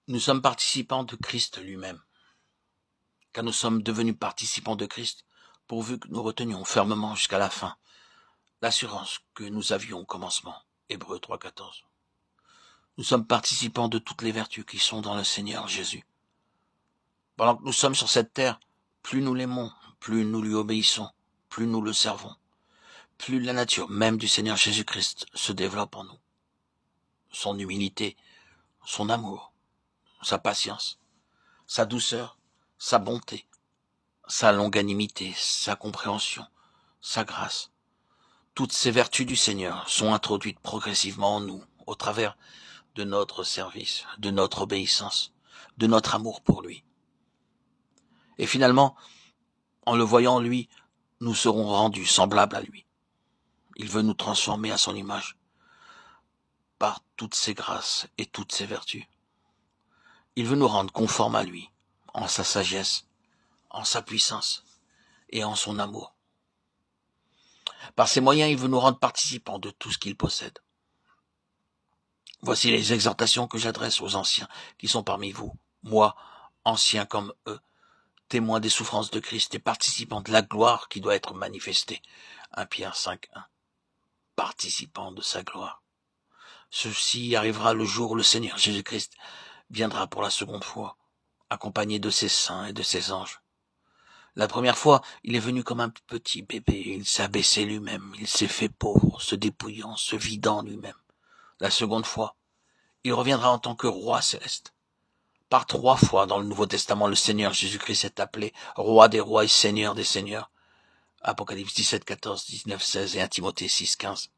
Nous sommes participants de Christ lui-même, car nous sommes devenus participants de Christ, pourvu que nous retenions fermement jusqu'à la fin l'assurance que nous avions au commencement. Hébreux 3,14. Nous sommes participants de toutes les vertus qui sont dans le Seigneur Jésus. Pendant que nous sommes sur cette terre, plus nous l'aimons, plus nous lui obéissons, plus nous le servons, plus la nature même du Seigneur Jésus-Christ se développe en nous. Son humilité, son amour, sa patience, sa douceur, sa bonté, sa longanimité, sa compréhension, sa grâce. Toutes ces vertus du Seigneur sont introduites progressivement en nous, au travers de notre service, de notre obéissance, de notre amour pour lui. Et finalement, en le voyant lui, nous serons rendus semblables à lui. Il veut nous transformer à son image par toutes ses grâces et toutes ses vertus. Il veut nous rendre conformes à lui, en sa sagesse, en sa puissance et en son amour. Par ses moyens, il veut nous rendre participants de tout ce qu'il possède. Voici les exhortations que j'adresse aux anciens qui sont parmi vous, moi, anciens comme eux, témoins des souffrances de Christ et participants de la gloire qui doit être manifestée. 1 Pierre 5,1. Participants de sa gloire. Ceci arrivera le jour où le Seigneur Jésus-Christ viendra pour la seconde fois, accompagné de ses saints et de ses anges. La première fois, il est venu comme un petit bébé, il s'est abaissé lui-même, il s'est fait pauvre, se dépouillant, se vidant lui-même. La seconde fois, il reviendra en tant que roi céleste. Par 3 fois dans le Nouveau Testament, le Seigneur Jésus-Christ est appelé roi des rois et seigneur des seigneurs. Apocalypse 17, 14, 19, 16 et 1 Timothée 6, 15.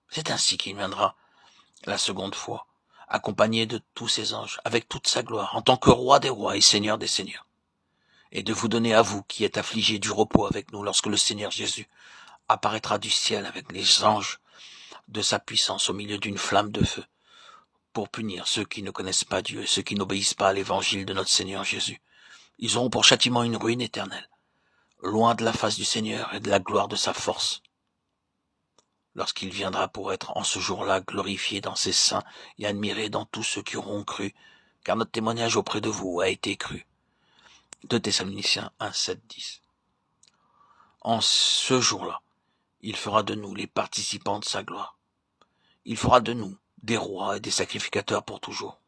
C'est ainsi qu'il viendra la seconde fois, accompagné de tous ses anges, avec toute sa gloire, en tant que roi des rois et seigneur des seigneurs. Et de vous donner à vous qui êtes affligés du repos avec nous lorsque le Seigneur Jésus apparaîtra du ciel avec les anges de sa puissance au milieu d'une flamme de feu, pour punir ceux qui ne connaissent pas Dieu et ceux qui n'obéissent pas à l'évangile de notre Seigneur Jésus. Ils auront pour châtiment une ruine éternelle, loin de la face du Seigneur et de la gloire de sa force, lorsqu'il viendra pour être en ce jour-là glorifié dans ses saints et admiré dans tous ceux qui auront cru, car notre témoignage auprès de vous a été cru. 2 Thessaloniciens 1, 7, 10. En ce jour-là, il fera de nous les participants de sa gloire. Il fera de nous des rois et des sacrificateurs pour toujours.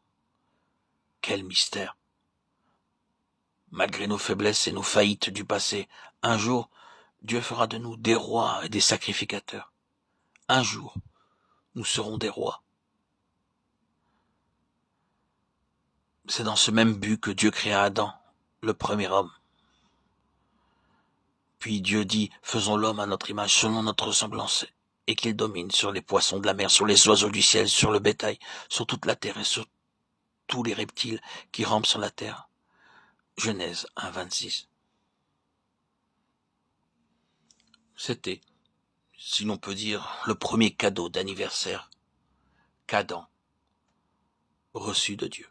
Quel mystère! Malgré nos faiblesses et nos faillites du passé, un jour, Dieu fera de nous des rois et des sacrificateurs. Un jour, nous serons des rois. C'est dans ce même but que Dieu créa Adam, le premier homme. Puis Dieu dit, faisons l'homme à notre image, selon notre ressemblance, et qu'il domine sur les poissons de la mer, sur les oiseaux du ciel, sur le bétail, sur toute la terre et sur tous les reptiles qui rampent sur la terre. Genèse 1, 26. C'était, si l'on peut dire, le premier cadeau d'anniversaire qu'Adam reçut de Dieu.